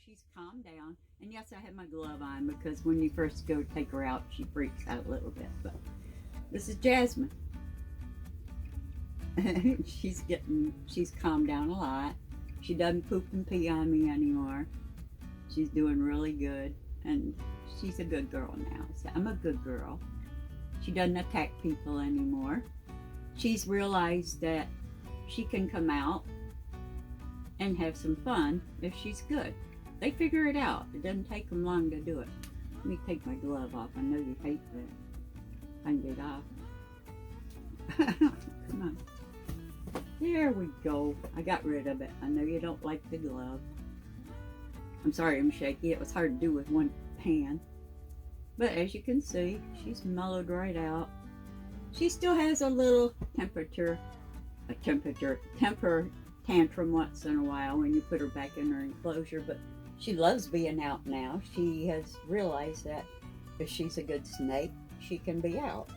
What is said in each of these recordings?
she's calmed down. And yes, I have my glove on because when you first go take her out, she freaks out a little bit. But this is Jasmine. She's calmed down a lot. She doesn't poop and pee on me anymore. She's doing really good. And she's a good girl now. So I'm a good girl. She doesn't attack people anymore. She's realized that she can come out and have some fun if she's good. They figure it out. It doesn't take them long to do it. Let me take my glove off. I know you hate that. I can get off. Come on. There we go. I got rid of it. I know you don't like the glove. I'm sorry I'm shaky. It was hard to do with one hand. But as you can see, she's mellowed right out. She still has a little temper tantrum once in a while when you put her back in her enclosure, but she loves being out now. She has realized that if she's a good snake, she can be out.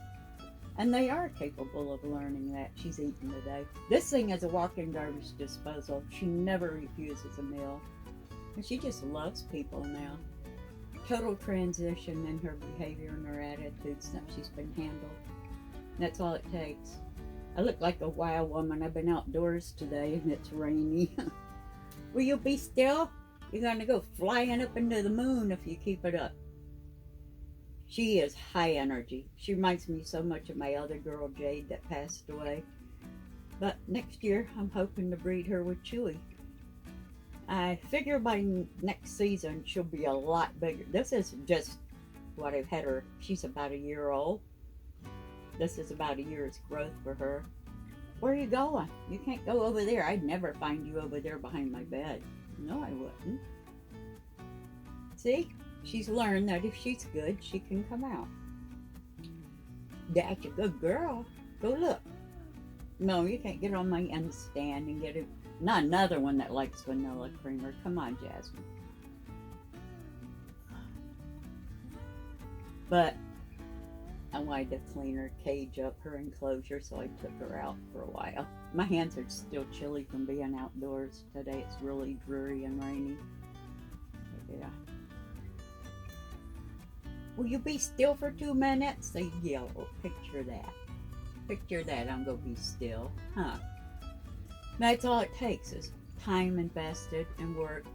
And they are capable of learning that. She's eating today. This thing is a walk-in garbage disposal. She never refuses a meal. And she just loves people now. Total transition in her behavior and her attitude since she's been handled. That's all it takes. I look like a wild woman. I've been outdoors today and it's rainy. Will you be still? You're gonna go flying up into the moon if you keep it up. She is high energy. She reminds me so much of my other girl, Jade, that passed away. But next year, I'm hoping to breed her with Chewy. I figure by next season, she'll be a lot bigger. This is just what I've had her. She's about a year old. This is about a year's growth for her. Where are you going? You can't go over there. I'd never find you over there behind my bed. No, I wouldn't. See? She's learned that if she's good, she can come out. That's a good girl. Go look. No, you can't get on my end stand and get it. Not another one that likes vanilla creamer. Come on, Jasmine. But I wanted to clean her cage up, her enclosure, so I took her out for a while. My hands are still chilly from being outdoors today. It's really dreary and rainy. Yeah. Will you be still for 2 minutes? They yell. Picture that. Picture that. I'm going to be still. Huh. That's all it takes is time invested and work.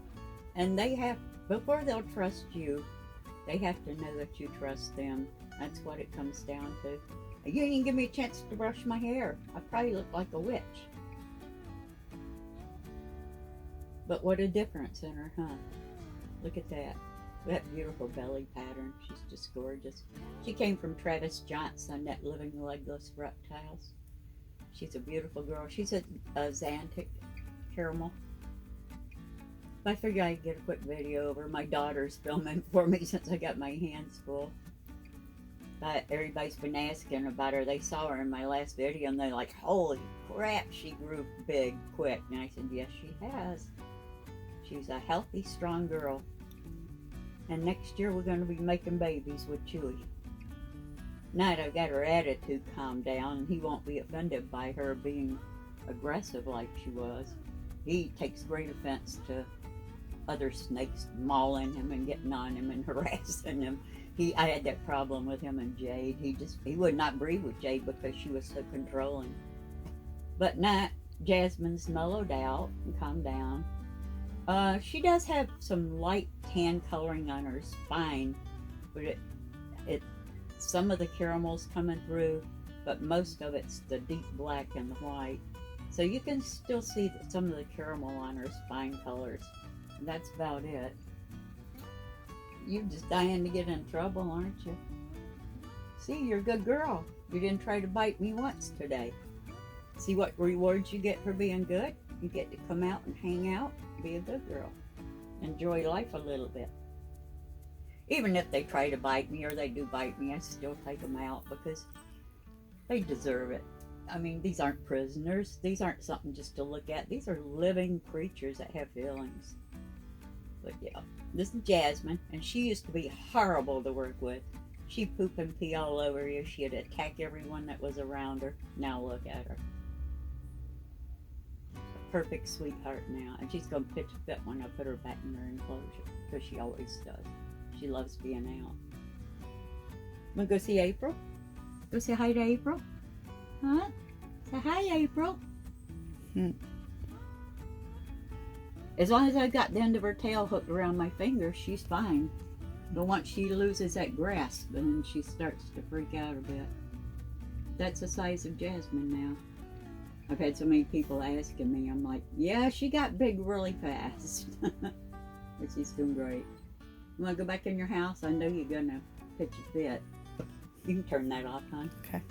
And they have, before they'll trust you, they have to know that you trust them. That's what it comes down to. You didn't give me a chance to brush my hair. I probably look like a witch. But what a difference in her, huh? Look at that. That beautiful belly pattern. She's just gorgeous. She came from Travis Johnson at Living Legless Reptiles. She's a beautiful girl. She's a Xantic caramel. I figured I'd get a quick video of her. My daughter's filming for me since I got my hands full. But everybody's been asking about her. They saw her in my last video and they're like, holy crap, she grew big quick. And I said, yes, she has. She's a healthy, strong girl. And next year we're going to be making babies with Chewy. Now that I've got her attitude calmed down, and he won't be offended by her being aggressive like she was. He takes great offense to other snakes mauling him and getting on him and harassing him. I had that problem with him and Jade. He would not breed with Jade because she was so controlling. But now Jasmine's mellowed out and calmed down. She does have some light tan coloring on her spine, but some of the caramel's coming through, but most of it's the deep black and the white. So you can still see some of the caramel on her spine colors. And that's about it. You're just dying to get in trouble, aren't you? See, you're a good girl. You didn't try to bite me once today. See what rewards you get for being good? You get to come out and hang out, be a good girl. Enjoy life a little bit. Even if they try to bite me or they do bite me, I still take them out because they deserve it. I mean, these aren't prisoners. These aren't something just to look at. These are living creatures that have feelings. But yeah, this is Jasmine, and she used to be horrible to work with. She'd poop and pee all over you. She'd attack everyone that was around her. Now look at her. perfect sweetheart now. And she's going to pitch a fit when I put her back in her enclosure, because she always does. She loves being out. Want to go see April? Go say hi to April? Huh? Say hi, April. As long as I got the end of her tail hooked around my finger, she's fine. But once she loses that grasp, then she starts to freak out a bit. That's the size of Jasmine now. I've had so many people asking me, I'm like, yeah, she got big really fast. But she's doing great. You want to go back in your house? I know you're going to pitch a fit. You can turn that off, hon. Okay.